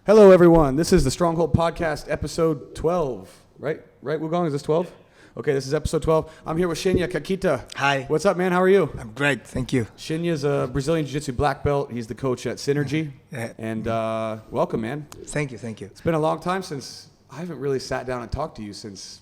Hello, everyone. This is the Stronghold podcast, episode 12. Right, Wugong? Is this 12? Okay, this is episode 12. I'm here with Shinya, Kakita. Hi. What's up, man? How are you? I'm great, thank you. Shinya's a Brazilian Jiu-Jitsu black belt. He's the coach at Synergy. Yeah. And welcome, man. Thank you. It's been a long time since I haven't really sat down and talked to you since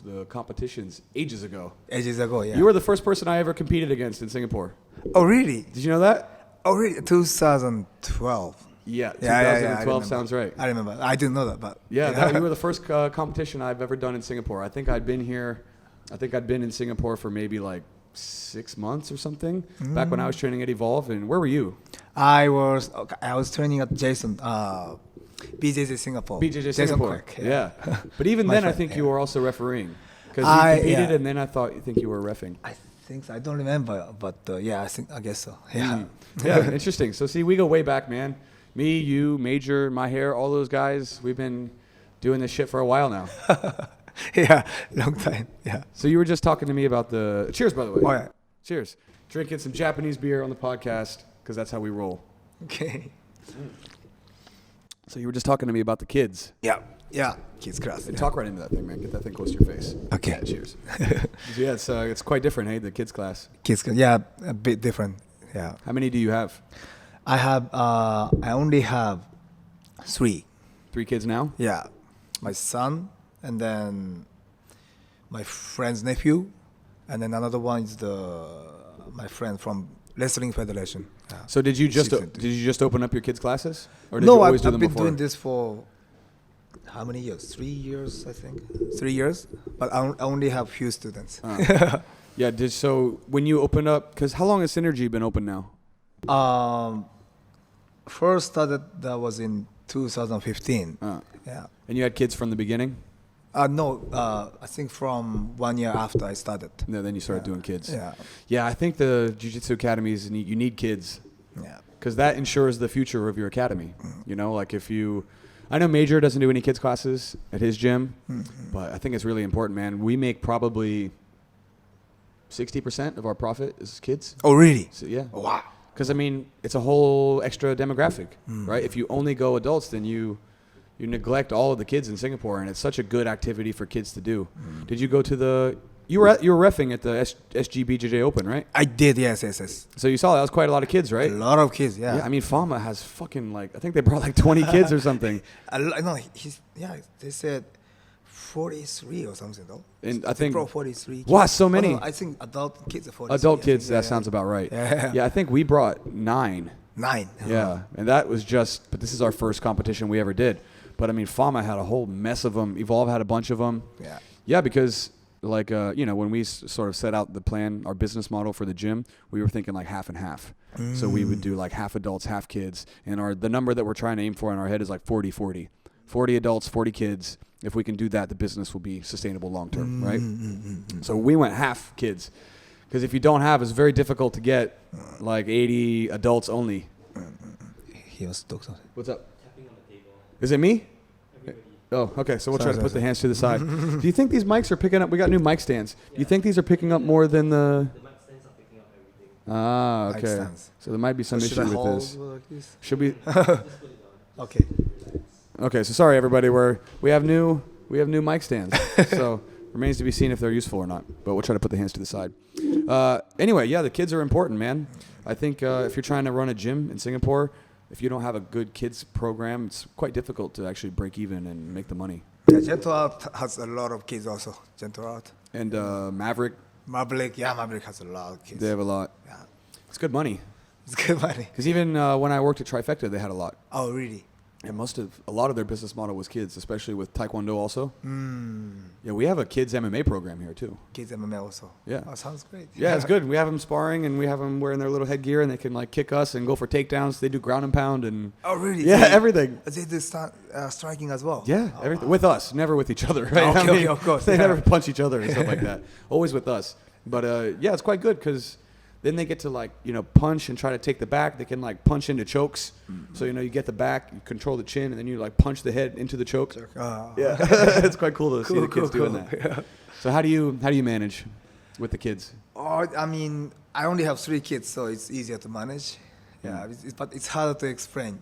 the competitions ages ago. Ages ago, yeah. You were the first person I ever competed against in Singapore. Oh, really? Did you know that? Oh, really? 2012. Yeah, 2012 sounds right. I remember. I didn't know that, but... Yeah, you were the first competition I've ever done in Singapore. I think I'd been in Singapore for maybe like 6 months or something, back when I was training at Evolve. And where were you? I was training at Jason, BJJ Singapore. BJJ Jason Singapore. Quirk, Yeah. But even then, I think you were also refereeing. Because you competed, and then I think you were reffing. I think so. I don't remember, but I guess so. Yeah. Yeah, interesting. So see, we go way back, man. Me, you, Major, My Hair, all those guys, we've been doing this shit for a while now. Yeah, long time. Yeah. So you were just talking to me about the... Cheers, by the way. Oh, yeah. Cheers. Drinking some Japanese beer on the podcast, because that's how we roll. Okay. So you were just talking to me about the kids. Yeah. Kids class. And talk right into that thing, man. Get that thing close to your face. Okay. Yeah, cheers. Yeah, it's quite different, hey, the kids class. Kids class. Yeah, a bit different. Yeah. How many do you have? I only have 3. 3 kids now? Yeah. My son, and then my friend's nephew, and then another one is my friend from Wrestling Federation. Yeah. So did you just open up your kids' classes? Or did No, you always do I've them been before? doing this for how many years? 3 years, I think. 3 years, but I only have few students. Yeah. So when you open up, because how long has Synergy been open now? First started that was in 2015. Yeah. And you had kids from the beginning? No, I think from 1 year after I started. No, then you started doing kids. Yeah. Yeah, I think the Jiu-Jitsu academies, you need kids. Yeah. Because that ensures the future of your academy. You know, like I know Major doesn't do any kids classes at his gym, but I think it's really important, man. We make probably 60% of our profit is kids. Oh, really? So, yeah. Wow. Because, I mean, it's a whole extra demographic, right? If you only go adults, then you neglect all of the kids in Singapore, and it's such a good activity for kids to do. Did you go to you were reffing at the SG BJJ Open, right? I did, yes. So you saw that was quite a lot of kids, right? A lot of kids, yeah. Yeah, I mean, Fama has fucking I think they brought 20 kids or something. No, they said 43 or something, though. And I they think... brought 43 kids. Wow, so many. No, I think adult kids are 43. Adult kids, that sounds about right. Yeah. I think we brought 9. 9. Yeah, and that was but this is our first competition we ever did. But I mean, Fama had a whole mess of them. Evolve had a bunch of them. Yeah. Yeah, because when we sort of set out the plan, our business model for the gym, we were thinking like half and half. So we would do like half adults, half kids. And the number that we're trying to aim for in our head is like 40-40. 40 adults, 40 kids. If we can do that, the business will be sustainable long term, right? So we went half kids. Because if you don't have, it's very difficult to get like 80 adults only. He was talking something. What's up? Is it me? Oh, okay. So we'll try to put the hands to the side. Do you think these mics are picking up? We got new mic stands. Do you think these are picking up more than the mic stands are picking up everything. Ah, okay. So there might be some issue with this. This. Should we? Okay. Okay. So sorry, everybody. We have new mic stands. So remains to be seen if they're useful or not. But we'll try to put the hands to the side. Anyway, yeah, the kids are important, man. I think if you're trying to run a gym in Singapore, if you don't have a good kids program, it's quite difficult to actually break even and make the money. Yeah, Gentle Art has a lot of kids also. Gentle Art. And Maverick. Maverick has a lot of kids. They have a lot. Yeah. It's good money. It's good money. Because even when I worked at Trifecta, they had a lot. Oh, really? And a lot of their business model was kids, especially with Taekwondo also. Yeah, we have a kids MMA program here too. Kids MMA also. Yeah. Oh, sounds great. Yeah, it's good. We have them sparring and we have them wearing their little headgear and they can like kick us and go for takedowns. They do ground and pound and... Oh, really? Yeah, everything. They do striking as well? Yeah, everything. With us, never with each other, right? Okay, of course. They never punch each other and stuff like that. Always with us. But yeah, it's quite good because... Then they get to punch and try to take the back. They can punch into chokes. So you get the back, you control the chin, and then you punch the head into the choke. Yeah, it's quite cool to see the kids doing that. Yeah. So how do you manage with the kids? Oh, I mean, I only have 3 kids, so it's easier to manage. Yeah, but it's harder to explain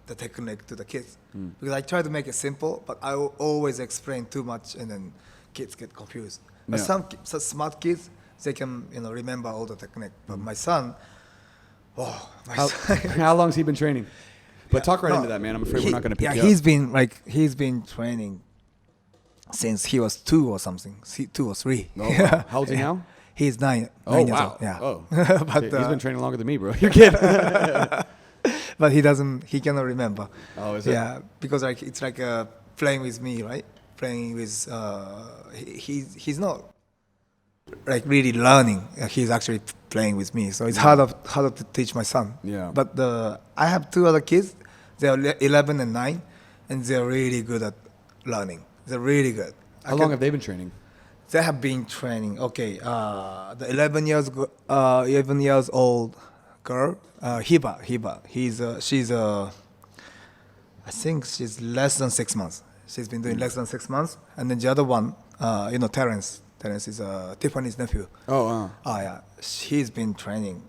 the technique to the kids because I try to make it simple, but I will always explain too much, and then kids get confused. But some smart kids, they can remember all the technique. But my son, how long's he been training? But talk right into that, man. I'm afraid we're not going to pick you up. He's been training since he was 2 or something, 2 or 3. Oh, wow. How old is he now? He's 9. Oh, 9 years wow. old. Yeah. Oh, but he's been training longer than me, bro. You're kidding. But he cannot remember. Oh, is it? Yeah, because it's like playing with me, right? Playing with he's not like really learning. He's actually playing with me, so it's harder to teach my son. Yeah. But I have 2 other kids. They're 11 and 9, and they're really good at learning. They're really good. How long have they been training? They have been training. Okay, the 11 years old girl, Hiba. She's I think she's less than 6 months. She's been doing less than 6 months, and then the other one, Terrence. Terrence is Tiffany's nephew. Oh, yeah. He's been training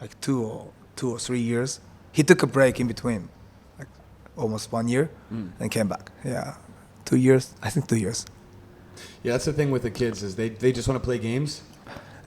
like 2 or 3 years. He took a break in between, like almost 1 year, and came back. Yeah, 2 years. I think 2 years. Yeah, that's the thing with the kids is they just want to play games.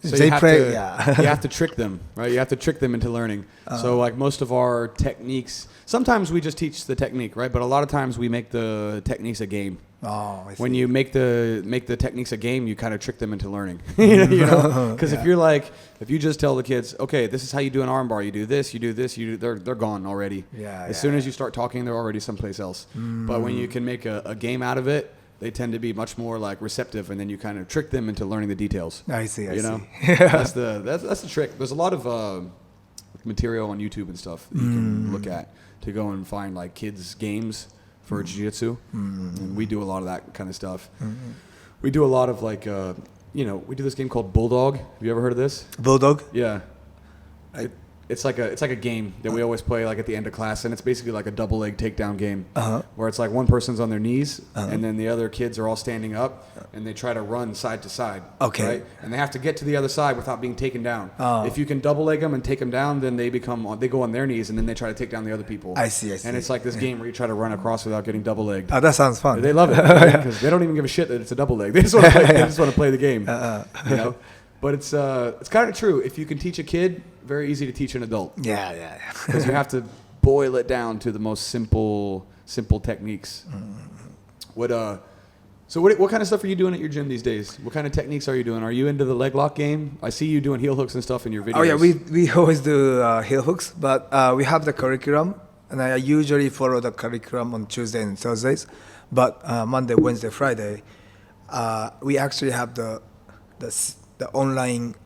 So They you have play, to, yeah. you have to trick them, right? You have to trick them into learning. So like most of our techniques, sometimes we just teach the technique, right? But a lot of times we make the techniques a game. Oh, I see. When you make the techniques a game, you kind of trick them into learning. Because if you just tell the kids, okay, this is how you do an arm bar, you do this, they're gone already. Yeah. As soon as you start talking, they're already someplace else. But when you can make a game out of it, they tend to be much more like receptive, and then you kind of trick them into learning the details. I see. I see. That's the trick. There's a lot of material on YouTube and stuff that you can look at to go and find like kids games for jiu-jitsu, and we do a lot of that kind of stuff. We do a lot of like we do this game called Bulldog. Have you ever heard of this? Bulldog? Yeah. It's like a game that we always play like at the end of class, and it's basically like a double leg takedown game where it's like one person's on their knees and then the other kids are all standing up and they try to run side to side. Okay. Right? And they have to get to the other side without being taken down. Oh. If you can double leg them and take them down, then they go on their knees and then they try to take down the other people. I see. And it's like this game where you try to run across without getting double legged. Oh, that sounds fun. They love it because they don't even give a shit that it's a double leg. They just want to play the game. But it's kind of true. If you can teach a kid, very easy to teach an adult. Yeah. Because you have to boil it down to the most simple techniques. So what kind of stuff are you doing at your gym these days? What kind of techniques are you doing? Are you into the leg lock game? I see you doing heel hooks and stuff in your videos. Oh yeah, we always do heel hooks, but we have the curriculum, and I usually follow the curriculum on Tuesday and Thursdays. But Monday, Wednesday, Friday, we actually have the online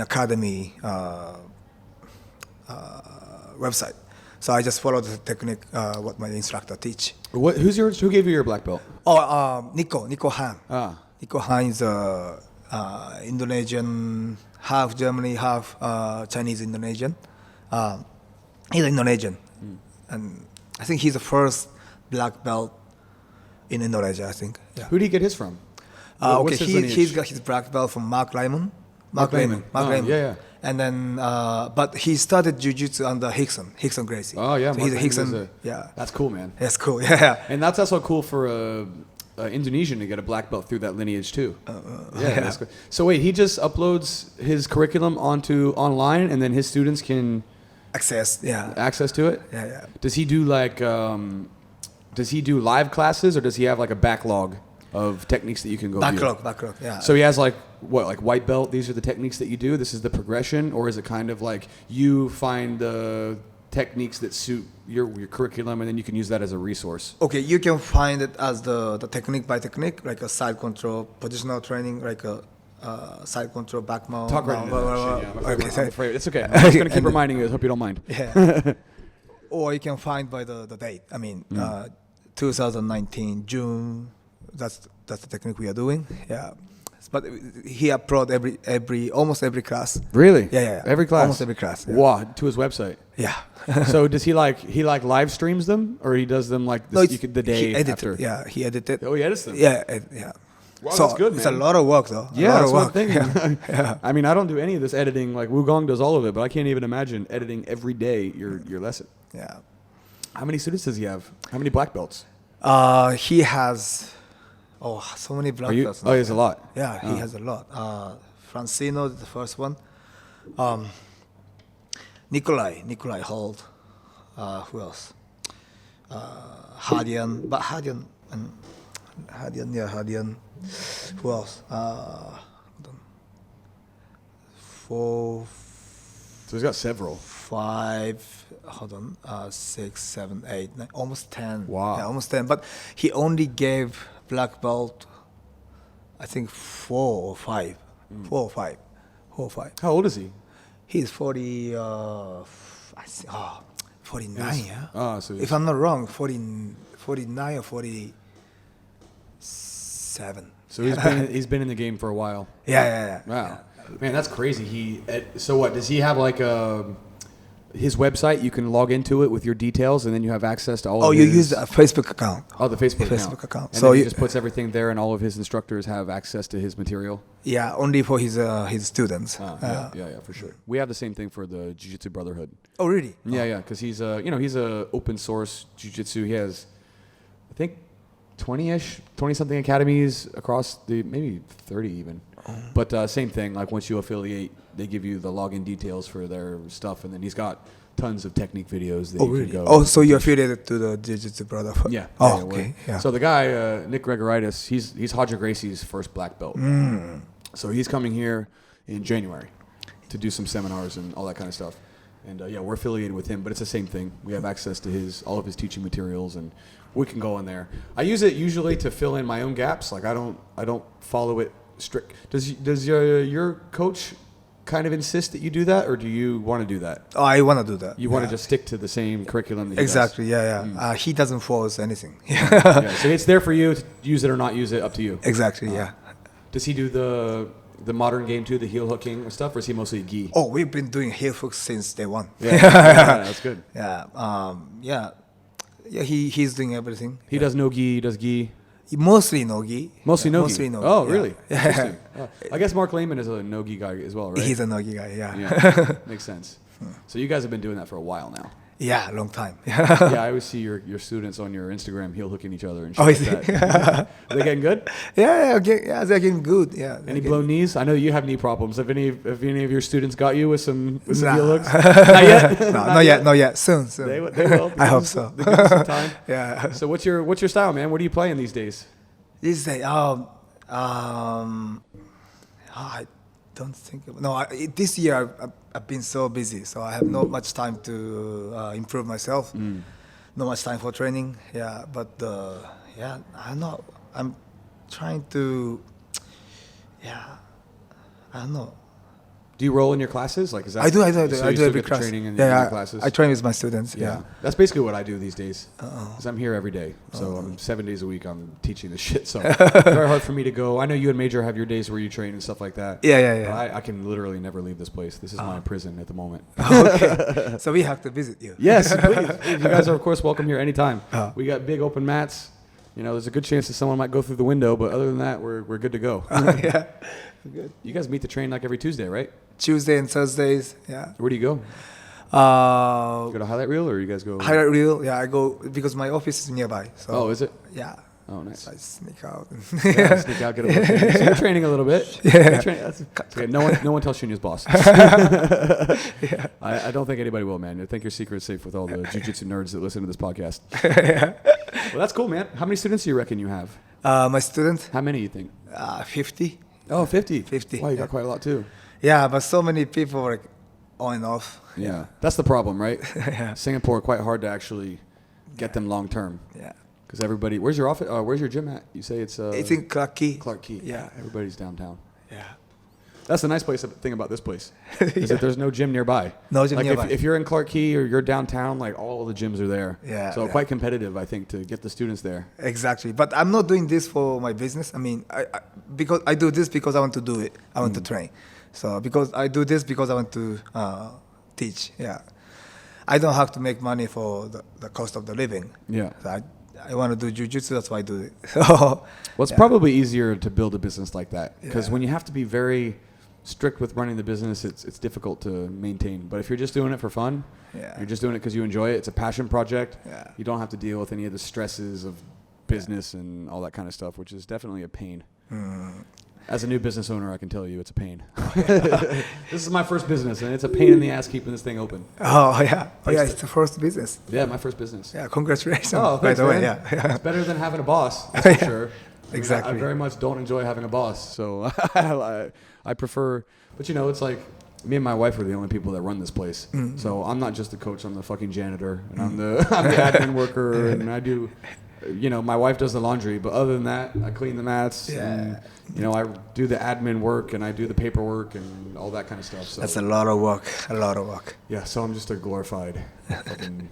academy website. So I just follow the technique what my instructor teach. Who gave you your black belt? Oh, Nico Han. Nico Han is Indonesian, half Germany, half Chinese Indonesian. He's Indonesian, and I think he's the first black belt in Indonesia. I think. Yeah. Who did he get his from? Okay, he's got his black belt from Mark Lehman. Mark Lehman. Yeah. And then, but he started jiu-jitsu under Hickson Gracie. Oh yeah, so he's a Hickson. Yeah, that's cool, man. That's cool. Yeah, and that's also cool for Indonesian to get a black belt through that lineage too. Yeah. That's cool. So wait, he just uploads his curriculum onto online, and then his students can access to it. Yeah. Does he do like does he do live classes, or does he have like a backlog of techniques that you can go view? Backlog, yeah. So he has like white belt, these are the techniques that you do, this is the progression, or is it kind of like you find the techniques that suit your curriculum and then you can use that as a resource? Okay, you can find it as the technique by technique, like a side control, positional training, like a side control, back mount. Talk right into that shit, I'm afraid. It's okay. I'm just going to keep reminding you. I hope you don't mind. Yeah. Or you can find by the date. I mean, 2019, June. That's the technique we are doing. Yeah, but he upload almost every class. Really? Yeah. Every class. Almost every class. Yeah. Wow, to his website. Yeah. So does he live streams them, or he does them like this, the day after? Yeah, he edited. Oh, he edits them. Yeah. Wow, so that's good, man. It's a lot of work, though. Yeah, that's what I'm thinking. Yeah. I mean, I don't do any of this editing. Like Wugong does all of it, but I can't even imagine editing every day your lesson. Yeah. How many students does he have? How many black belts? He has so many black belts. Oh, he has a lot. Yeah, he has a lot. Francino, the first one. Nikolai Hold. Who else? Hadian. Who else? Hold on. 4, So he's got several. 5. Hold on. 6, 7, 8, 9, almost 10. Wow. Yeah, almost 10. But he only gave black belt, I think 4 or 5. 4 or 5. 4 or 5. How old is he? He's 40. 49. Yeah. Oh, so If I'm not wrong, 49 or 47. So he's been in the game for a while. Yeah. Wow, man, that's crazy. So what does he have like his website? You can log into it with your details, and then you have access to all. Oh, of you his, use a Facebook account. Oh, the Facebook account. And So then he you just puts everything there, and all of his instructors have access to his material. Yeah, only for his students. Yeah, for sure. We have the same thing for the Jiu-Jitsu Brotherhood. Oh, really? Yeah, because he's he's a open source jiu-jitsu. He has, I think, 20-something academies across maybe 30 even. But same thing. Like once you affiliate, they give you the login details for their stuff, and then he's got tons of technique videos that you really? can go. Oh, so you're affiliated to the Jiu-Jitsu Brotherhood? Yeah. Oh, okay. Yeah. So the guy, Nick Gregoritis, he's Hodger Gracie's first black belt. So he's coming here in January to do some seminars and all that kind of stuff. And we're affiliated with him, but it's the same thing. We have access to all of his teaching materials, and we can go in there. I use it usually to fill in my own gaps. Like I don't follow it strict. Does your coach kind of insist that you do that, or do you want to do that? Oh, I want to do that. You want to just stick to the same curriculum that he exactly. does? Yeah. He doesn't force anything. Yeah, so it's there for you to use it or not use it, up to you. Exactly. Yeah. Does he do the modern game too, the heel hooking and stuff, or is he mostly gi? Oh, we've been doing heel hooks since day one. Yeah, that's good. Yeah. He's doing everything. He does no gi, he does gi. Mostly no gi. Mostly no gi. Mostly no gi. Oh, really? Yeah. Interesting. I guess Mark Lehman is a no gi guy as well, right? He's a no gi guy. Yeah. Makes sense. So you guys have been doing that for a while now. Yeah, long time. Yeah, I always see your students on your Instagram heel hooking each other and shit like that. Are they getting good? Yeah, they're getting good. Yeah. Any blown knees? I know you have knee problems. Have any of your students got you with some heel hooks? Not yet. Not yet. Soon. They will. I hope so. They give us some time. Yeah. So what's your style, man? What are you playing these days? This day, I don't think. This year I've been so busy, so I have not much time to improve myself. Not much time for training. Yeah, but I know I'm trying to. Yeah, I don't know. Do you roll in your classes? Like, is that? I do. So I you do still every get the class. training in your classes? I train with my students. Yeah. That's basically what I do these days. Because I'm here every day. So I'm 7 days a week. I'm teaching this shit. So it's very hard for me to go. I know you and Major have your days where you train and stuff like that. Yeah. I can literally never leave this place. This is my prison at the moment. Okay. So we have to visit you. Yes, please. You guys are, of course, welcome here anytime. We got big open mats. You know, there's a good chance that someone might go through the window, but other than that, we're good to go. Yeah. Good. You guys meet to train like every Tuesday, right? Tuesday and Thursdays. Yeah. Where do you go? You go to Highlight Reel, or you guys go? Highlight Reel. Yeah, I go because my office is nearby. So Oh, is it? yeah. Oh, nice. So I sneak out. Yeah, sneak out, get a little training. So you're training a little bit. Yeah. That's okay. No one tells Shinya's boss. Yeah. I don't think anybody will, man. I think your secret's safe with all the jiu-jitsu nerds that listen to this podcast. Yeah. Well, that's cool, man. How many students do you reckon you have? My student, How many you think? 50. Oh, 50. 50. Wow, you got quite a lot too. Yeah, but so many people like on and off. Yeah. That's the problem, right? Yeah. Singapore, quite hard to actually get them long term. Yeah. Because everybody, where's your office? Where's your gym at? You say it's It's in Clark Key. Clark Key. Yeah. Everybody's downtown. Yeah. That's the nice thing about this place. Is that there's no gym nearby. No gym like nearby. If you're in Clark Key or you're downtown, like all of the gyms are there. Yeah, So yeah. quite competitive, I think, to get the students there. Exactly. But I'm not doing this for my business. I mean, because I do this because I want to do it. I want to train. So because I do this because I want to teach. Yeah. I don't have to make money for the cost of the living. Yeah. So I want to do jiu-jitsu, that's why I do it. Well, it's probably easier to build a business like that because when you have to be very strict with running the business, it's difficult to maintain. But if you're just doing it for fun, you're just doing it because you enjoy it. It's a passion project. Yeah. You don't have to deal with any of the stresses of business and all that kind of stuff, which is definitely a pain. As a new business owner, I can tell you it's a pain. This is my first business, and it's a pain in the ass keeping this thing open. Oh, yeah. Oh, yeah, it's the first business. Yeah, my first business. Yeah, congratulations. Oh, by thanks, the way, man. yeah. It's better than having a boss, that's for sure. Exactly. I very much don't enjoy having a boss, so I prefer. But you know, it's like me and my wife are the only people that run this place. So I'm not just the coach; I'm the fucking janitor, and I'm the admin worker, and I do. You know, my wife does the laundry, but other than that, I clean the mats. Yeah. And, you know, I do the admin work and I do the paperwork and all that kind of stuff. So That's a lot of work. A lot of work. yeah, so I'm just a glorified fucking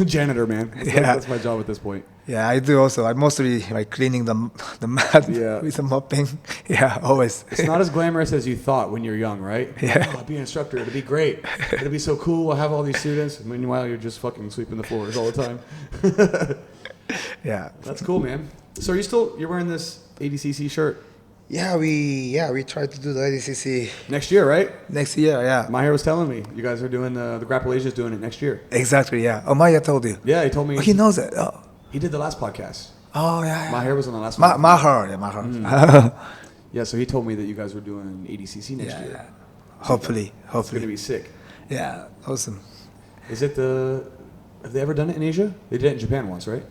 janitor, man. That's my job at this point. Yeah, I do also. I mostly like cleaning the mat with the mopping. Yeah, always. It's not as glamorous as you thought when you're young, right? Yeah. Oh, I'll be an instructor. It'll be great. It'll be so cool. I'll have all these students. And meanwhile, you're just fucking sweeping the floors all the time. Yeah. That's cool, man. So you're wearing this ADCC shirt Yeah, we try to do the ADCC next year, right? next year. Yeah. Maher was telling me you guys are doing the Grapple Asia's doing it next year. Exactly. Yeah. Oh, Maya told you. Yeah, he told me. Oh, he knows it. Oh. He did the last podcast. Oh yeah. Maher was on the last one. Maher. Yeah, Maher. Yeah, so he told me that you guys were doing ADCC next year. Yeah. Hopefully. It's going to be sick. Yeah. Awesome. Is it have they ever done it in Asia? They did it in Japan once, right?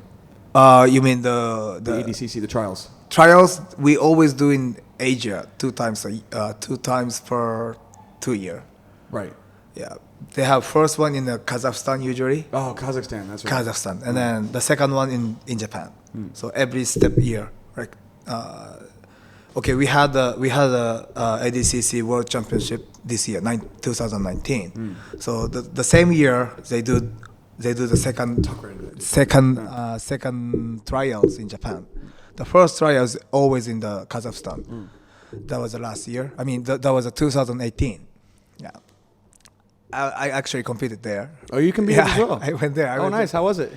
You mean the ADCC, the trials. trials? We always do in Asia 2 times per 2 year. Right. Yeah. They have first one in Kazakhstan usually. Oh, Kazakhstan, that's right. Kazakhstan, and then the second one in Japan. So every step year, like, okay, we had the ADCC World Championship this year, 2019. So the same year they do the second trials in Japan. The first trials always in the Kazakhstan. That was the last year. I mean, that was 2018. Yeah. I actually competed there. Oh, you competed as well? I went there. Nice. How was it?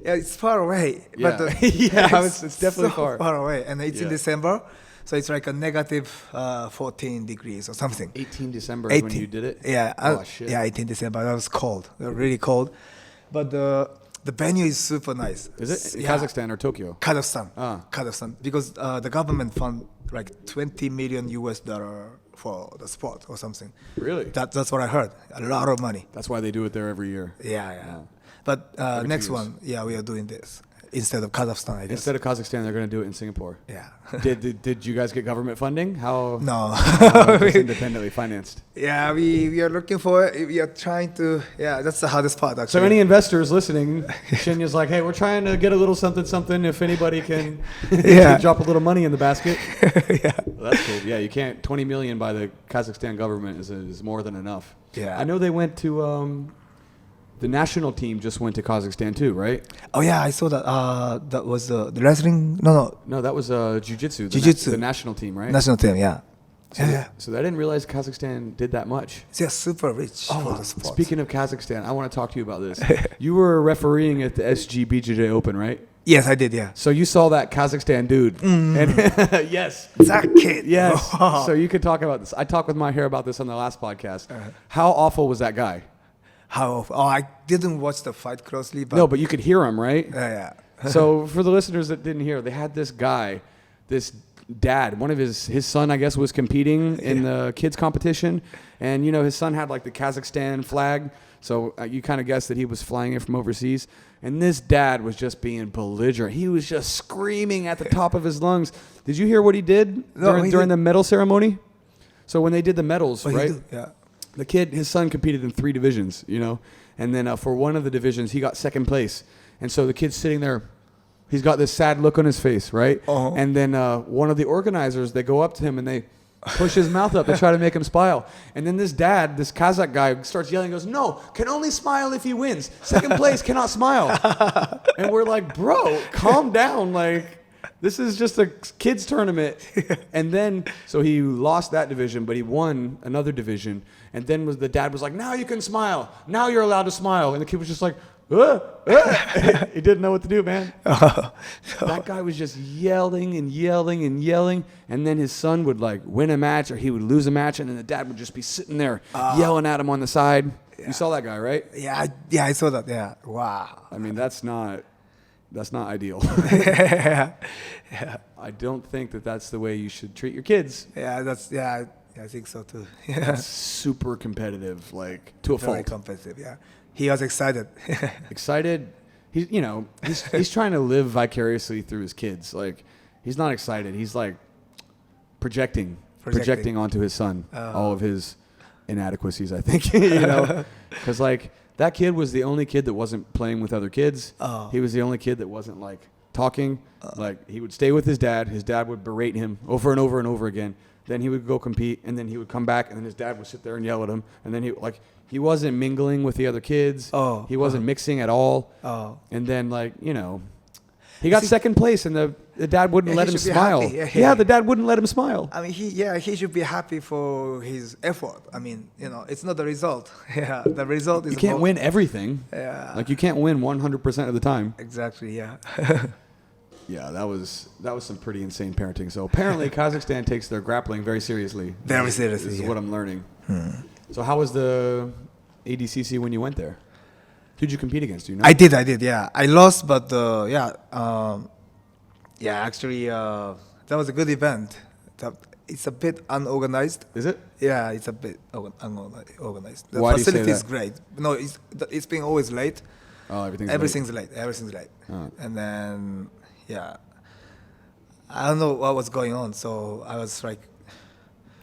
Yeah, it's far away. Yeah, But it's definitely so far. away. And it's in December, so it's like a negative 14 degrees or something. 18 December is when you did it? Yeah. Oh, shit. Yeah, 18 December. That was cold. Really cold. But the venue is super nice. Is it? Yeah. Kazakhstan or Tokyo? Kazakhstan. Ah. Kazakhstan. Because the government fund like $20 million for the sport or something. Really? That's what I heard. A lot of money. That's why they do it there every year. Yeah. But next 2 years. one, we are doing this instead of Kazakhstan, I guess. Instead of Kazakhstan, they're going to do it in Singapore. Yeah. Did you guys get government funding? How? No. Just independently financed. Yeah, we are looking for it. We are trying to. Yeah, that's the hardest part actually. So any investors listening, Shinya's like, hey, we're trying to get a little something. If anybody can, can drop a little money in the basket. Yeah. Well, that's cool. Yeah, you can't. 20 million by the Kazakhstan government is more than enough. Yeah. I know they went to. The national team just went to Kazakhstan too, right? Oh yeah, I saw that. That was the wrestling. No, that was jiu-jitsu. Jiu-jitsu. The national team, right? national team. Yeah. So I didn't realize Kazakhstan did that much. They're super rich for the sport. Speaking of Kazakhstan, I want to talk to you about this. You were refereeing at the SG BJJ Open, right? Yes, I did. Yeah. So you saw that Kazakhstan dude, and yes, that kid. Yes. So you could talk about this. I talked with my hair about this on the last podcast. How awful was that guy? Oh, I didn't watch the fight closely, but no, but you could hear him, right? Yeah. So for the listeners that didn't hear, they had this guy, this dad. One of his son, I guess, was competing in the kids competition, and his son had like the Kazakhstan flag. So you kind of guessed that he was flying it from overseas. And this dad was just being belligerent. He was just screaming at the top of his lungs. Did you hear what he did during the medal ceremony? So when they did the medals, right? Yeah. The kid, his son competed in 3 divisions, and then for one of the divisions, he got second place. And so the kid's sitting there, he's got this sad look on his face, right? Uh-huh. And then one of the organizers, they go up to him and they push his mouth up to try to make him smile. And then this dad, this Kazakh guy, starts yelling, goes, no, can only smile if he wins. Second place cannot smile. And we're like, bro, calm down, like... This is just a kids tournament. And then, so he lost that division, but he won another division. And then the dad was like, now you can smile. Now you're allowed to smile. And the kid was just like, He didn't know what to do, man. That guy was just yelling and yelling and yelling, and then his son would like win a match or he would lose a match, and then the dad would just be sitting there yelling at him on the side. Yeah. You saw that guy, right? Yeah, I saw that. Yeah, wow. I mean, that's not ideal. yeah, I don't think that's the way you should treat your kids. yeah. I think so too. Yeah, That's super competitive, like to a very fault. competitive. Yeah, he was excited. Excited. He's trying to live vicariously through his kids. Like, he's not excited. He's like projecting onto his son all of his inadequacies, I think. Because like that kid was the only kid that wasn't playing with other kids. He was the only kid that wasn't like talking. Like, he would stay with his dad. His dad would berate him over and over and over again. Then he would go compete, and then he would come back, and then his dad would sit there and yell at him. And then he wasn't mingling with the other kids. He wasn't mixing at all. And then he got second place, and the dad wouldn't let him smile. The dad wouldn't let him smile. I mean, he should be happy for his effort. I mean, it's not the result. Yeah, the result is. You can't win everything. Yeah. Like, you can't win 100% of the time. Exactly. Yeah. Yeah, that was some pretty insane parenting. So apparently Kazakhstan takes their grappling very seriously. Very seriously. This is what I'm learning. So how was the ADCC when you went there? Who'd you compete against? Do you know? I did. Yeah, I lost, but actually, that was a good event. It's a bit unorganized. Is it? Yeah, it's a bit unorganized. The Why do you say facility is that? great. No, it's been always late. Oh, Everything's late. And then, I don't know what was going on. So I was like,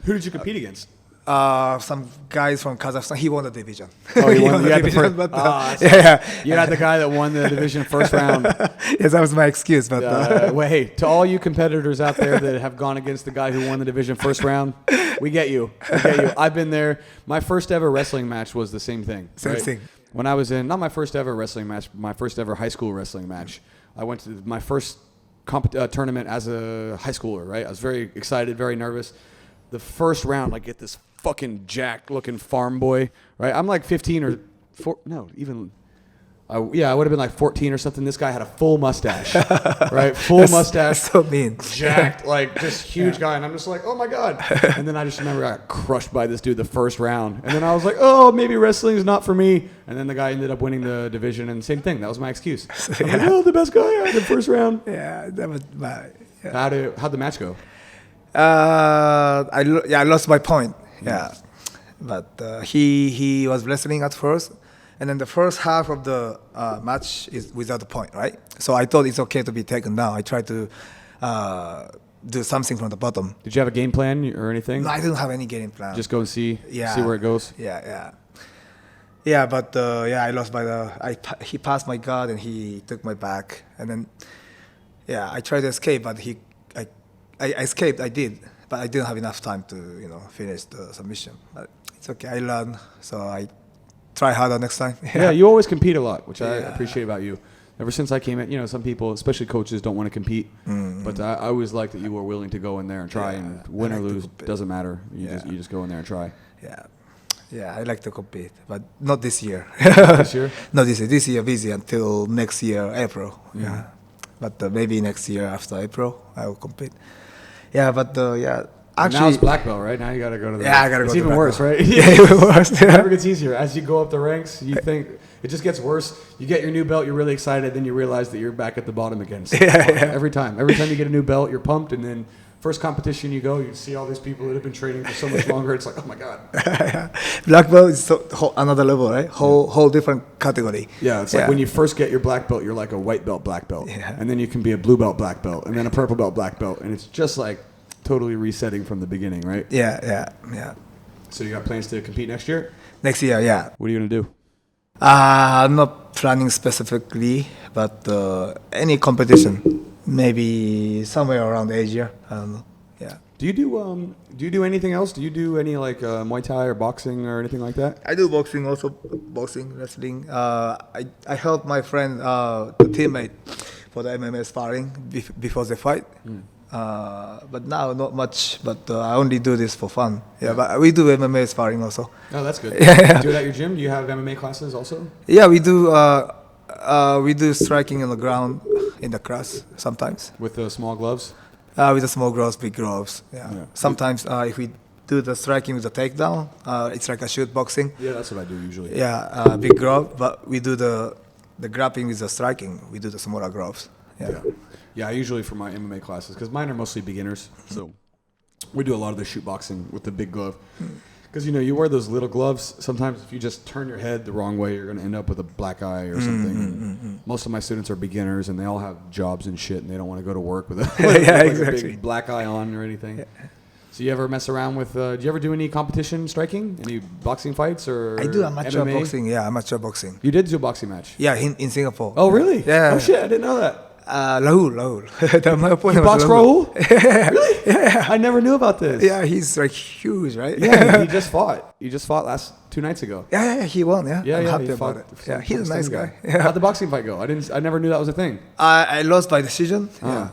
Who did you compete against? some guys from Kazakhstan. He won the division. Oh, you won the division. first. But, You had the guy that won the division first round. Yes, that was my excuse. But Hey, to all you competitors out there that have gone against the guy who won the division first round, we get you. I've been there. My first ever wrestling match was the same thing. Same thing. When I was not my first ever wrestling match, my first ever high school wrestling match. I went to my first tournament as a high schooler, right? I was very excited, very nervous. The first round, I get this fucking jacked-looking farm boy, right? I'm like 15 or I would have been like 14 or something. This guy had a full mustache, right? Mustache. That's so mean. Jacked, just huge guy. And I'm just like, oh my God. And then I just remember I got crushed by this dude the first round. And then I was like, oh, maybe wrestling is not for me. And then the guy ended up winning the division, and same thing. That was my excuse. I'm like, oh, the best guy in the first round. Yeah, that was my. Yeah. How'd the match go? I lost my point. Yeah, but he was wrestling at first, and then the first half of the match is without the point, right? So I thought it's okay to be taken down. I tried to do something from the bottom. Did you have a game plan or anything? No, I didn't have any game plan. Just go and see where it goes. Yeah, but I lost by he passed my guard and he took my back, and then I tried to escape, but I escaped. I did. But I didn't have enough time to, finish the submission. But it's okay. I learned, so I try harder next time. Yeah, you always compete a lot, which I appreciate about you. Ever since I came in, some people, especially coaches, don't want to compete. Mm-hmm. But I always like that you were willing to go in there and try, and win or lose, doesn't matter. You just go in there and try. Yeah, I like to compete, but not this year. This year? Not this year. This year busy until next year, April. Mm-hmm. Yeah, but maybe next year after April, I will compete. Yeah, but actually, now it's black belt, right? Now you got to go to the. Yeah, I got to go. It's to even black worse, belt. right? Yeah, even worse. It never gets easier as you go up the ranks. You think it just gets worse. You get your new belt, you're really excited, then you realize that you're back at the bottom again. So every time you get a new belt, you're pumped, and then first competition you go, you see all these people that have been training for so much longer. It's like, oh my God. Black belt is another level, right? Whole different category. Yeah, it's like when you first get your black belt, you're like a white belt black belt, and then you can be a blue belt black belt, and then a purple belt black belt, and it's just like totally resetting from the beginning, right? Yeah. So you got plans to compete next year? Next year, yeah. What are you gonna do? I'm not planning specifically, but any competition, maybe somewhere around Asia. I don't know. Yeah. Do you do anything else? Do you do any like Muay Thai or boxing or anything like that? I do boxing also, wrestling. I help my friend, the teammate, for the MMA sparring before the fight. But now not much. But I only do this for fun. Yeah, but we do MMA sparring also. Oh, that's good. Yeah. Do it at your gym? Do you have MMA classes also? Yeah, we do. We do striking on the ground in the class sometimes. With the small gloves? With the small gloves, big gloves. Yeah. Yeah. Sometimes if we do the striking with the takedown, it's like a shoot boxing. Yeah, that's what I do usually. Yeah, big glove. But we do the grappling with the striking. We do the smaller gloves. Yeah. Yeah, I usually for my MMA classes, because mine are mostly beginners, so we do a lot of the shoot boxing with the big glove. Because, you wear those little gloves. Sometimes if you just turn your head the wrong way, you're going to end up with a black eye or something. Most of my students are beginners, and they all have jobs and shit, and they don't want to go to work with a big black eye on or anything. Yeah. So you ever mess around with, do you ever do any competition striking? Any boxing fights or I do amateur MMA? boxing. Yeah, amateur boxing. You did do a boxing match? Yeah, in Singapore. Oh, really? Yeah. Oh, shit, I didn't know that. Rahul. My opponent You was boxed Rahul? Really? Yeah. I never knew about this. Yeah, he's like huge, right? Yeah, he just fought. He just fought 2 nights ago. Yeah, he won. Yeah, Yeah, I'm yeah, happy he about fought it. Yeah, he's a some nice guy. guy. Yeah. How'd the boxing fight go? I never knew that was a thing. I lost by decision. Ah.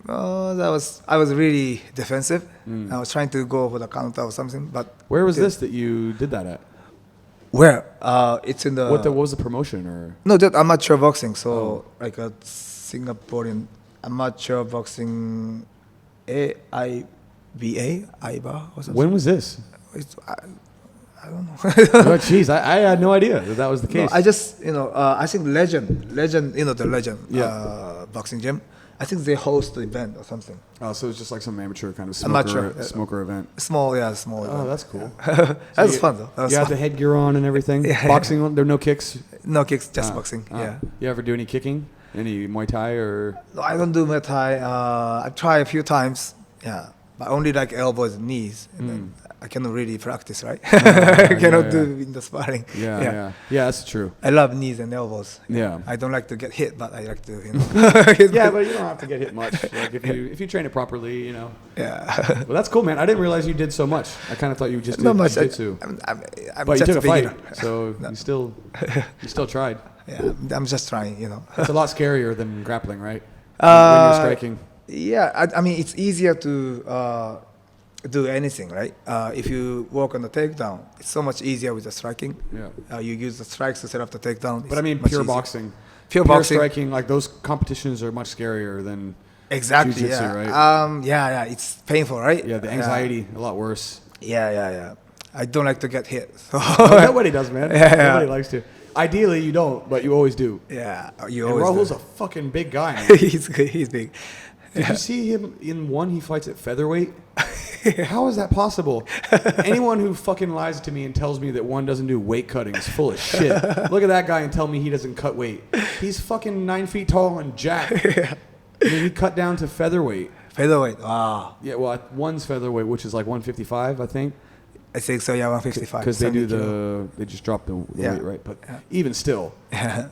Yeah. I was really defensive. I was trying to go for the counter or something, but Where was this that you did that at? where? It's in the What was the promotion or? no, just amateur boxing. So like a Singaporean amateur boxing, AIBA or something. When was this? I don't know. Oh, jeez, I had no idea that was the No, case. I just I think legend, the legend Yeah. boxing gym. I think they host the event or something. Oh, so it's just like some amateur kind of Amateur, smoker event. Small Oh, event. that's cool. That was fun though. That was You had fun. the headgear on and everything. Yeah. Boxing, there are no kicks. No kicks, just boxing. Yeah. You ever do any kicking? Any Muay Thai or? No, I don't do Muay Thai. I tried a few times. Yeah, but only like elbows and knees. And then I cannot really practice, right? I cannot do in the sparring. Yeah, that's true. I love knees and elbows. Yeah. I don't like to get hit, but I like to, Yeah, but you don't have to get hit much. Like if you train it properly, Yeah. Well, that's cool, man. I didn't realize you did so much. I kind of thought you just did Not much. jiu-jitsu. I'm But you just took a beginner. fight, so you still tried. Yeah, I'm just trying, It's a lot scarier than grappling, right? When you're striking. Yeah, I mean, it's easier to do anything, right? If you work on the takedown, it's so much easier with the striking. Yeah. You use the strikes to set up the takedown. But I mean, It's much pure easier. boxing. Pure boxing. Striking, like those competitions are much scarier than Exactly. jiu-jitsu, Yeah. right? Yeah. It's painful, right? Yeah, the anxiety, a lot worse. Yeah. I don't like to get hit. So Nobody does, man. Yeah. Nobody likes to. Ideally, you don't, but you always do. yeah, you And always. Rahul's a fucking big guy, man. He's good. He's big. Did you see him in one? He fights at featherweight. How is that possible? Anyone who fucking lies to me and tells me that one doesn't do weight cutting is full of shit. Look at that guy and tell me he doesn't cut weight. He's fucking 9 feet tall and jacked. I mean, he cut down to featherweight. Featherweight. Wow. Yeah, well, one's featherweight, which is like 155, I think. I think so. Yeah, 155. Because they just dropped the weight, right? But even still, I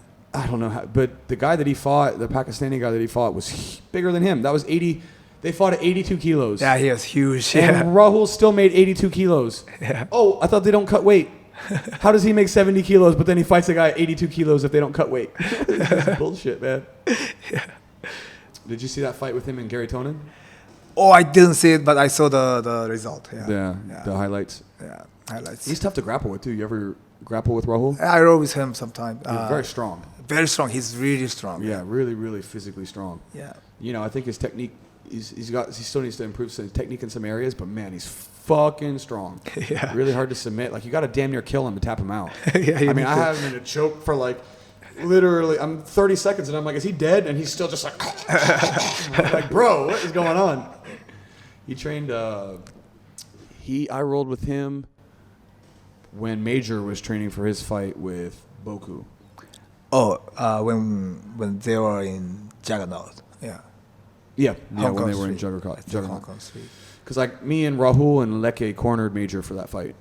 don't know how. But the guy that he fought, the Pakistani guy that he fought, was bigger than him. That was 80. They fought at 82 kilos. Yeah, he was huge. And Yeah. Rahul still made 82 kilos. Yeah. Oh, I thought they don't cut weight. How does he make 70 kilos, but then he fights a guy at 82 kilos if they don't cut weight? This is bullshit, man. Yeah. Did you see that fight with him and Gary Tonin? Oh, I didn't see it, but I saw the result. Yeah. The highlights. Yeah. Highlights. He's tough to grapple with, too. You ever grapple with Rahul? I rode with him sometime. He's very strong. Very strong. He's really strong. Yeah, really, really physically strong. Yeah. I think his technique, he still needs to improve his technique in some areas, but man, he's fucking strong. Yeah. Really hard to submit. Like, you got to damn near kill him to tap him out. Yeah, I mean, I have him in a choke for like, literally, I'm 30 seconds and I'm like, is he dead? And he's still just like, I'm like, bro, what is going on? He trained, I rolled with him when Major was training for his fight with Boku. Oh, when they were in Juggernaut. Yeah. Yeah, Hong when Kong they were in Street. Juggernaut. Hong Kong Street. Because like me and Rahul and Leke cornered Major for that fight.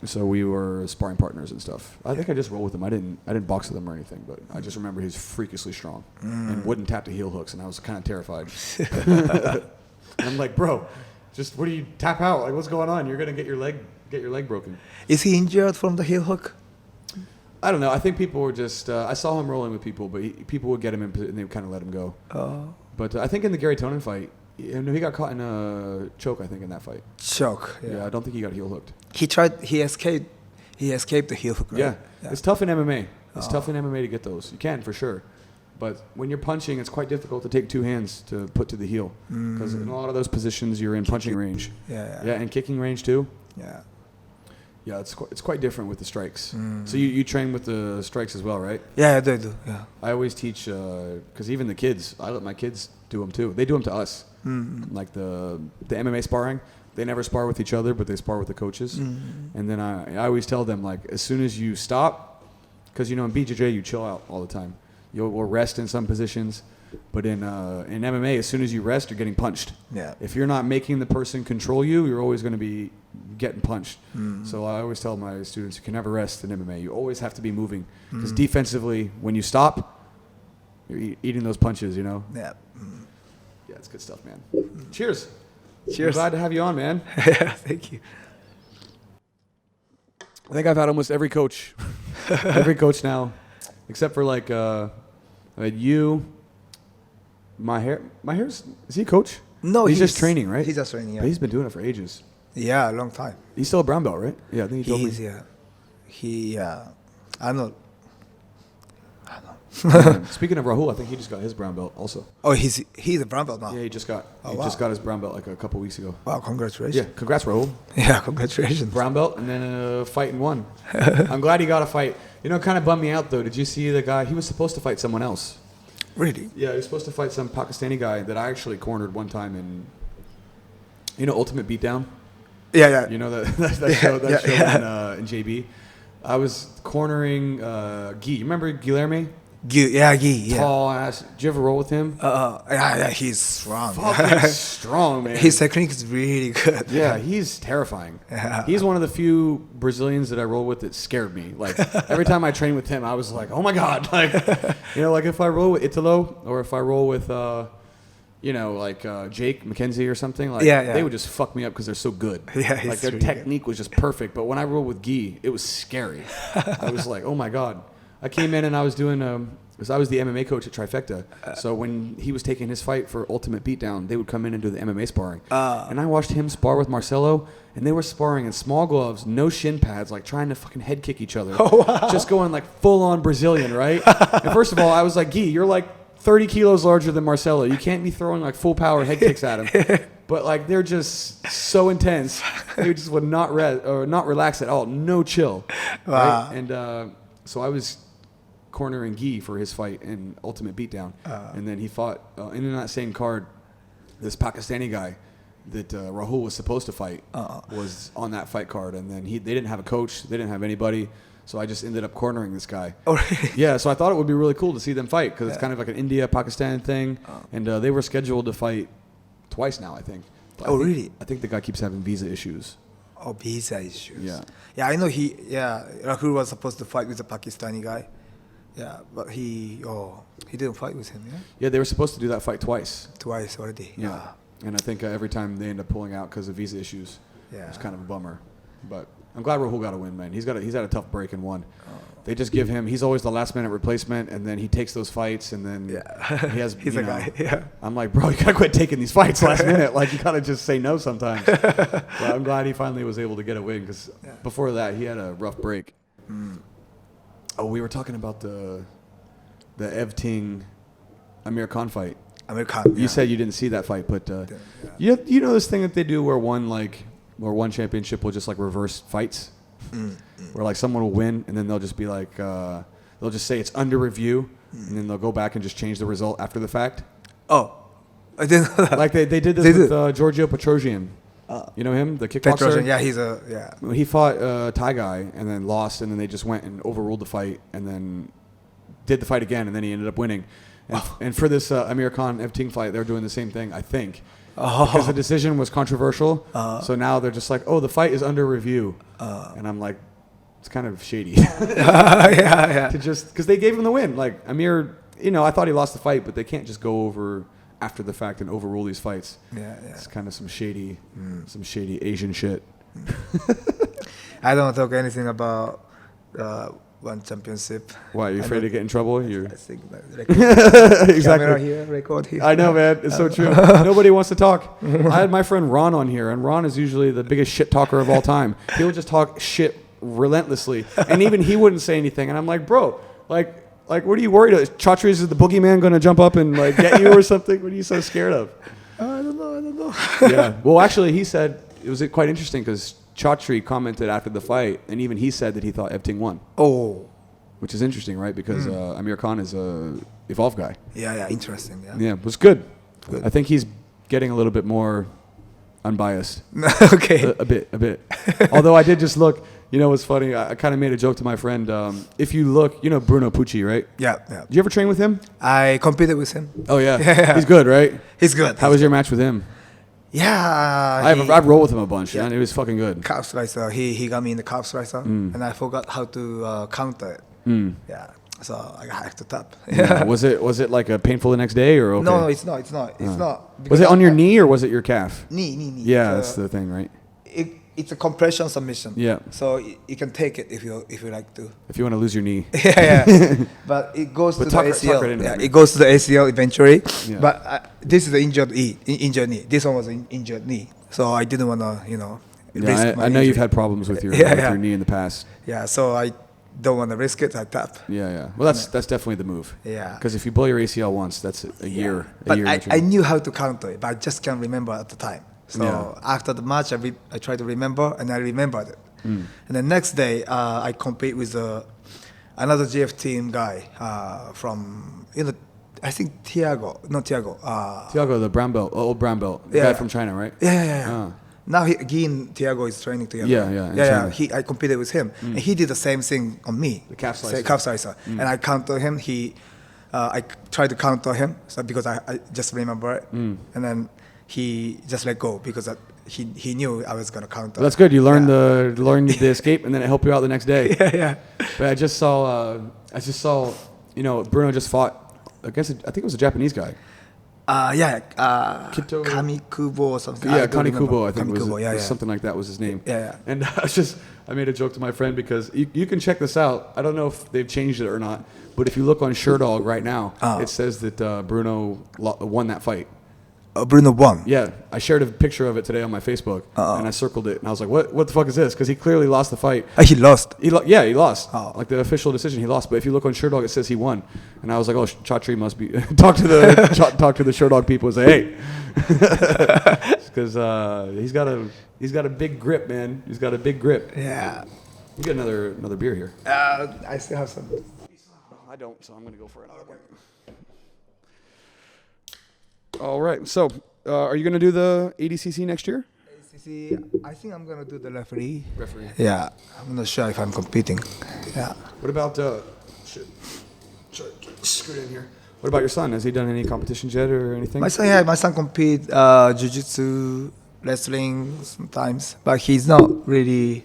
So we were sparring partners and stuff. I think I just rolled with him. I didn't box with him or anything, but I just remember he's freakishly strong and wouldn't tap the heel hooks, and I was kind of terrified. And I'm like, bro, just what do you tap out? Like, what's going on? You're gonna get your leg broken. Is he injured from the heel hook? I don't know. I think people were just. I saw him rolling with people, but people would get him in and they would kind of let him go. Oh. But I think in the Gary Tonin fight, he got caught in a choke. I think in that fight. Choke. Yeah, I don't think he got heel hooked. He tried. He escaped. He escaped the heel hook. Right? Yeah, it's tough in MMA. It's tough in MMA to get those. You can, for sure. But when you're punching, it's quite difficult to take two hands to put to the heel. Because in a lot of those positions, you're in punching range. Yeah. Yeah, and kicking range too. Yeah. Yeah, it's quite different with the strikes. So you train with the strikes as well, right? Yeah, I do. Yeah. I always teach, because even the kids, I let my kids do them too. They do them to us. Like the MMA sparring, they never spar with each other, but they spar with the coaches. And then I always tell them, like, as soon as you stop, because, in BJJ, you chill out all the time. You'll rest in some positions. But in MMA, as soon as you rest, you're getting punched. Yeah. If you're not making the person control you, you're always going to be getting punched. So I always tell my students, you can never rest in MMA. You always have to be moving. Because defensively, when you stop, you're eating those punches, Yeah. Yeah, it's good stuff, man. Cheers. Cheers. I'm glad to have you on, man. Yeah, thank you. I think I've had almost every coach. Every coach now. Except for, like, I had you. My hair's, is he a coach? No, he's just training, right? He's just training, yeah. But he's been doing it for ages. Yeah, a long time. He's still a brown belt, right? Yeah, I think he told me. I know. Speaking of Rahul, I think he just got his brown belt also. Oh, he's a brown belt now. Yeah, he just got wow. his brown belt like a couple weeks ago. Wow, congratulations. Yeah, congrats, Rahul. Yeah, congratulations. Brown belt and then a fight and won. I'm glad he got a fight. It kind of bummed me out though. Did you see the guy? He was supposed to fight someone else. Really? Yeah, he was supposed to fight some Pakistani guy that I actually cornered one time in, Ultimate Beatdown. Yeah, yeah. That show in JB. I was cornering Guy. You remember Guilherme? Guy. Tall ass. Did you ever roll with him? Yeah, he's strong. Fucking strong, man. His technique is really good. Yeah, he's terrifying. Yeah. He's one of the few Brazilians that I roll with that scared me. Like, every time I train with him, I was like, oh my God. Like, like if I roll with Italo or if I roll with, Jake McKenzie or something, like, they would just fuck me up because they're so good. Yeah, like, their technique was just perfect. But when I rolled with Guy, it was scary. I was like, oh my God. I came in and I was doing, because I was the MMA coach at Trifecta. So when he was taking his fight for Ultimate Beatdown, they would come in and do the MMA sparring. And I watched him spar with Marcelo, and they were sparring in small gloves, no shin pads, like trying to fucking head kick each other. Oh, wow. Just going like full on Brazilian, right? And first of all, I was like, Guy, you're like 30 kilos larger than Marcelo. You can't be throwing like full power head kicks at him. But like they're just so intense. They just would not relax at all. No chill. Wow. Right? And so I was cornering Guy for his fight in Ultimate Beatdown. And then he fought in that same card, this Pakistani guy that Rahul was supposed to fight was on that fight card. And then they didn't have a coach. They didn't have anybody. So I just ended up cornering this guy. Oh, really? Yeah, so I thought it would be really cool to see them fight because it's kind of like an India-Pakistan thing. And they were scheduled to fight twice now, I think. But Really? I think the guy keeps having visa issues. Oh, visa issues. Yeah. Yeah, I know Rahul was supposed to fight with the Pakistani guy. Yeah, but he didn't fight with him, yeah? Yeah, they were supposed to do that fight twice. Twice already. Yeah. And I think every time they end up pulling out because of visa issues. Yeah. It's kind of a bummer. But I'm glad Rahul got a win, man. He's had a tough break and won. They just give him, he's always the last minute replacement, and then he takes those fights, and then he has, he's a guy, yeah. I'm like, bro, you got to quit taking these fights last minute. Like, you got to just say no sometimes. But I'm glad he finally was able to get a win, because before that, he had a rough break. Oh, we were talking about the Ev Ting Amir Khan fight. Amir Khan, You said you didn't see that fight, but you know this thing that they do where one championship will just like reverse fights? Where like someone will win and then they'll just be like, they'll just say it's under review and then they'll go back and just change the result after the fact. Oh, I didn't know that. Like they did this with Giorgio Petrosian. You know him, the kickboxer? Petrosian, yeah, He fought a Thai guy and then lost, and then they just went and overruled the fight and then did the fight again, and then he ended up winning. And for this Amir Khan Ev Ting fight, they're doing the same thing, I think. Because the decision was controversial. So now they're just like, oh, the fight is under review. And I'm like, it's kind of shady. Yeah. To just, because they gave him the win. Like, Amir, I thought he lost the fight, but they can't just go over after the fact and overrule these fights. Yeah. It's kind of some shady Asian shit. I don't talk anything about one championship. Why, are you afraid to get in trouble? I think Exactly. Camera here, record here. I know, man. It's so true. Nobody wants to talk. I had my friend Ron on here, and Ron is usually the biggest shit talker of all time. He'll just talk shit relentlessly, and even he wouldn't say anything. And I'm like, bro, Like, what are you worried about? Chaudhry, is the boogeyman going to jump up and like get you or something? What are you so scared of? I don't know. Yeah. Well, actually, he said it was quite interesting because Chaudhry commented after the fight, and even he said that he thought Ebting won. Oh. Which is interesting, right? Because Amir Khan is a Evolve guy. Yeah, interesting. Yeah, it was good. I think he's getting a little bit more unbiased. Okay. A bit. Although I did just look. You know what's funny? I kind of made a joke to my friend. If you look, you know Bruno Pucci, right? Yeah. Did you ever train with him? I competed with him. Oh yeah. He's good, right? He's good. How was your match with him? Yeah. I've rolled with him a bunch, Yeah. and it was fucking good. Calf slicer. He got me in the calf slicer, and I forgot how to counter it. Yeah. So I have to tap. Yeah. Was it like a painful the next day or okay? No, it's not. It's not. Was it on your knee or was it your calf? Knee. Yeah, that's the thing, right? It's a compression submission. Yeah. So you can take it if you like to. If you want to lose your knee. Yeah. But it goes to the ACL. It goes to the ACL eventually. Yeah. But this is the injured knee. This one was an injured knee. So I didn't want to, risk my I know injury. you've had problems with your knee in the past. Yeah. So I don't want to risk it. I tap. Yeah. Well, that's definitely the move. Yeah. Because if you blow your ACL once, that's a year. But I knew how to counter it, but I just can't remember at the time. So after the match, I tried to remember, and I remembered it. And the next day, I compete with another GF team guy from, I think Tiago. Tiago, the brown belt, old brown belt, the guy from China, right? Yeah. Now he and Tiago is training together. Yeah. I competed with him, and he did the same thing on me. The calf slicer. Calf slicer. And I counter him. I tried to counter him, because I just remember it, and then he just let go because he knew I was gonna counter. Well, that's good. You learned the escape, and then it helped you out the next day. Yeah. But I just saw, Bruno just fought against, I think it was a Japanese guy. Kito. Kamikubo or something. Yeah, Kanikubo, I think Kamikubo, was something like that was his name. Yeah. And I made a joke to my friend because you can check this out. I don't know if they've changed it or not, but if you look on Sherdog right now, it says that Bruno won that fight. Bruno won. Yeah, I shared a picture of it today on my Facebook, and I circled it, and I was like, "What the fuck is this?" Because he clearly lost the fight. He lost. He lost. Like the official decision, he lost. But if you look on Sherdog, it says he won, and I was like, "Oh, Chaudhry must be." talk to the Sherdog people and say, "Hey," because he's got a big grip, man. He's got a big grip. Yeah. You get another beer here. I still have some. I don't, so I'm gonna go for another one. All right. So, are you going to do the ADCC next year? ADCC, I think I'm going to do the referee. Yeah. I'm not sure if I'm competing. Yeah. What about, screw it in here. What about your son? Has he done any competitions yet or anything? My son compete jiu-jitsu, wrestling sometimes, but he's not really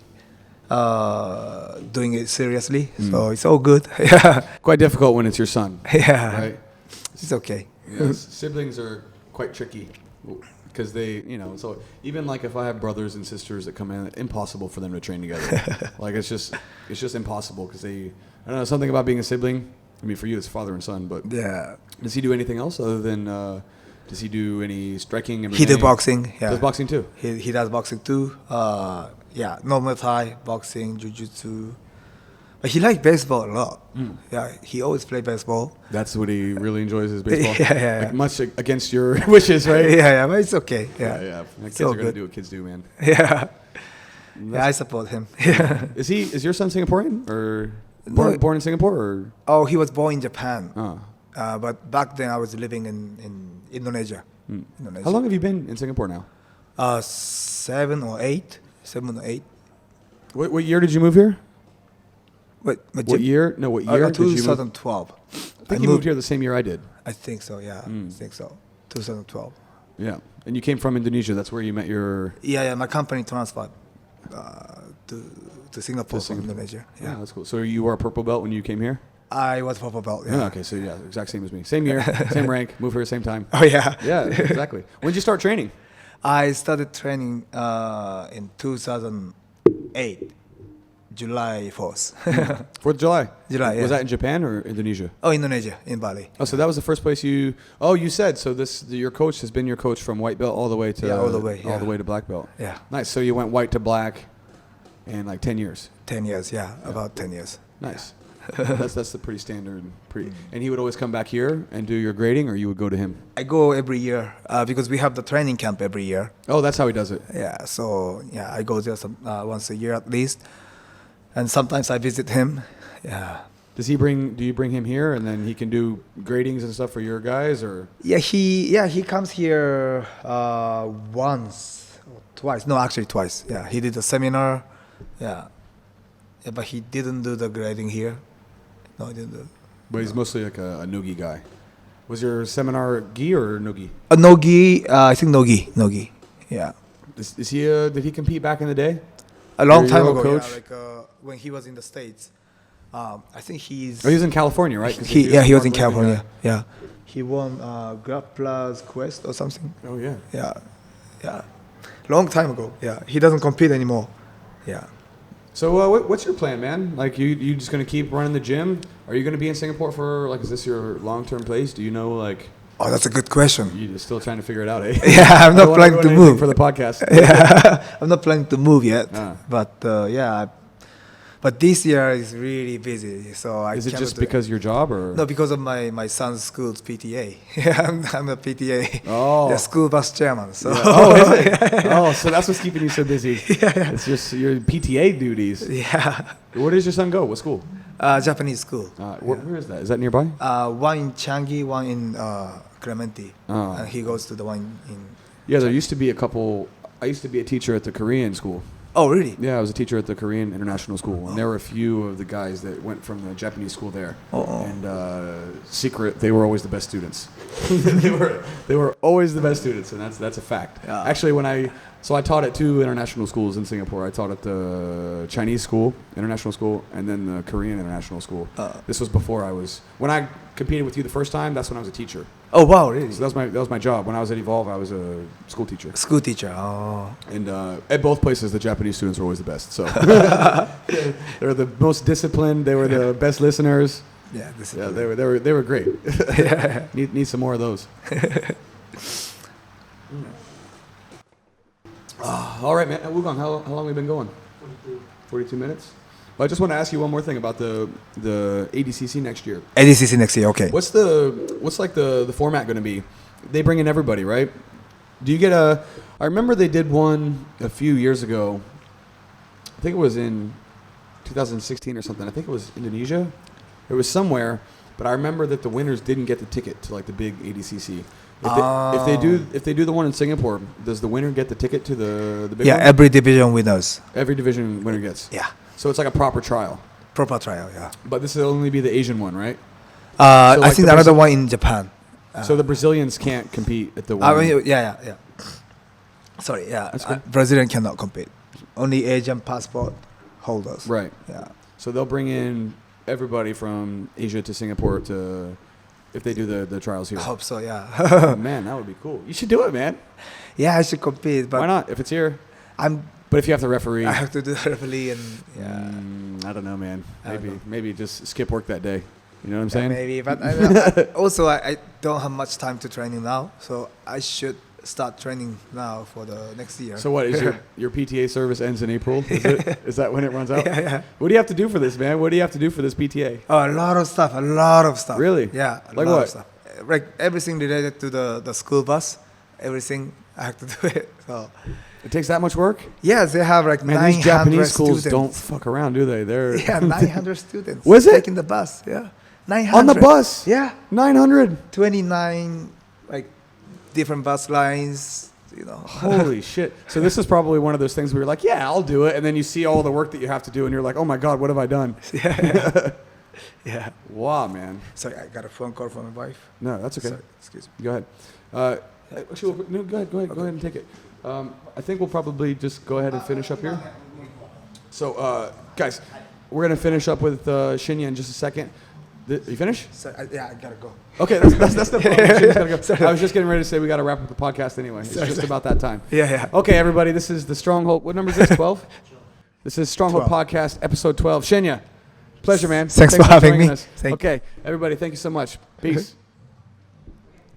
doing it seriously. So it's all good. Yeah. Quite difficult when it's your son. Yeah. Right? It's okay. Yes, siblings are quite tricky because they, so even like if I have brothers and sisters that come in, impossible for them to train together. Like it's just impossible because I don't know, something about being a sibling. I mean, for you, it's father and son, but yeah. Does he do anything else other than, does he do any striking? He does boxing. Yeah. Does boxing too? He does boxing too. Normal Thai, boxing, jiu-jitsu. But he likes baseball a lot. Yeah, he always plays baseball. That's what he really enjoys is baseball. Yeah. Like much against your wishes, right? Yeah, but it's okay. Yeah. Kids are gonna do what kids do, man. Yeah. I support him. Yeah. Is your son Singaporean or born in Singapore or? Oh, he was born in Japan. Oh. But back then I was living in Indonesia. How long have you been in Singapore now? 7 or 8. What year did you move here? What year? No, what year? 2012. I think you moved here the same year I did. I think so, yeah. I think so. 2012. Yeah. And you came from Indonesia. That's where you met your... Yeah. My company transferred to Singapore from Indonesia. Yeah, that's cool. So you were a purple belt when you came here? I was purple belt, yeah. Oh, okay, so yeah, exact same as me. Same year, same rank, moved here same time. Oh, yeah. Yeah, exactly. When did you start training? I started training in 2008. July 4th. 4th of July? July, yeah. Was that in Japan or Indonesia? Oh, Indonesia, in Bali. Oh, so that was the first place you... Oh, you said, so your coach has been your coach from white belt all the way to... all the way to black belt. Yeah. Nice. So you went white to black in like 10 years? 10 years, yeah. About 10 years. Nice. That's the pretty standard. And he would always come back here and do your grading, or you would go to him? I go every year because we have the training camp every year. Oh, that's how he does it. Yeah, so yeah, I go there once a year at least, and sometimes I visit him. Yeah. Do you bring him here, and then he can do gradings and stuff for your guys, or? Yeah, he comes here once or twice. No, actually twice. Yeah, he did a seminar. Yeah, but he didn't do the grading here. No, he didn't do. But he's mostly like a no-gi guy. Was your seminar gi or no-gi? No gi. I think no gi. No gi. Yeah. Is he? Did he compete back in the day? A long time Your ago. coach? Yeah, like when he was in the States. I think he's. Oh, he was in California, right? He was in California. Yeah. He won Grappler's Quest or something. Oh yeah. Yeah. Long time ago. Yeah. He doesn't compete anymore. Yeah. So what's your plan, man? Like you just gonna keep running the gym? Are you gonna be in Singapore for is this your long-term place? Do you know like? Oh, that's a good question. You're still trying to figure it out, eh? Yeah, I'm not planning to move for the podcast. Yeah, I'm not planning to move yet. But yeah, but this year is really busy. So is it just because your job or? No, because of my son's school's PTA. Yeah, I'm a PTA. Oh. The school bus chairman. So. Yeah. Oh, is it? Oh, so that's what's keeping you so busy. Yeah. It's just your PTA duties. Yeah. Where does your son go? What school? Japanese school. Where is that? Is that nearby? One in Changi, one in Clementi. And he goes to the one in. Yeah, there used to be a couple. I used to be a teacher at the Korean school. Oh, really? Yeah, I was a teacher at the Korean International School, and there were a few of the guys that went from the Japanese school there. And they were always the best students. they were always the best students, and that's a fact. Yeah. Actually, I taught at two international schools in Singapore. I taught at the Chinese school, international school, and then the Korean international school. This was before when I competed with you the first time. That's when I was a teacher. Oh wow, really? So that was my job. When I was at Evolve, I was a school teacher. School teacher. Oh. And at both places, the Japanese students were always the best. So they were the most disciplined. They were the best listeners. Yeah, they were great. Need some more of those. All right, man. Wugong, how long have we been going? 42 minutes. Well, I just want to ask you one more thing about the ADCC next year. ADCC next year, okay. What's the format going to be? They bring in everybody, right? Do you get I remember they did one a few years ago. I think it was in 2016 or something. I think it was Indonesia. It was somewhere, but I remember that the winners didn't get the ticket to the big ADCC. If they do the one in Singapore, does the winner get the ticket to the big one? Yeah, every division winners. Every division winner gets. Yeah. So it's like a proper trial. Proper trial, yeah. But this will only be the Asian one, right? I think another one in Japan. So the Brazilians can't compete at the one. Yeah. Sorry, yeah. Brazilian cannot compete. Only Asian passport holders. Right. Yeah. So they'll bring in everybody from Asia to Singapore if they do the trials here. I hope so, yeah. Man, that would be cool. You should do it, man. Yeah, I should compete. But why not? If it's here. But if you have to referee. I have to do the referee and I don't know, man. Maybe just skip work that day. You know what I'm saying? Maybe, but also I don't have much time to training now, so I should start training now for the next year. So what is your PTA service ends in April? Is that when it runs out? Yeah. What do you have to do for this, man? What do you have to do for this PTA? Oh, a lot of stuff. Really? Yeah. Like what? Of stuff. Like everything related to the school bus, everything I have to do it. So it takes that much work? Yeah, they have like 900 these Japanese schools students. don't fuck around, do they? They're 900 students. Was it? Taking the bus, yeah. 900. On the bus? Yeah. 900? 29 different bus lines, Holy shit. So this is probably one of those things where you're like, yeah, I'll do it. And then you see all the work that you have to do and you're like, oh my God, what have I done? Yeah. Wow, man. Sorry, I got a phone call from my wife. No, that's okay. Sorry, excuse me. Go ahead. Actually, no, go ahead and take it. I think we'll probably just go ahead and finish up here. So, guys, we're going to finish up with Shinya in just a second. You finished? Yeah, I gotta go. Okay, that's the problem. Go. I was just getting ready to say we got to wrap up the podcast anyway. It's just about that time. Yeah. Okay, everybody, this is the Stronghold. What number is this? 12? This is Stronghold 12. Podcast, episode 12. Shinya, pleasure, man. Thanks for having me. Okay, everybody, thank you so much. Peace.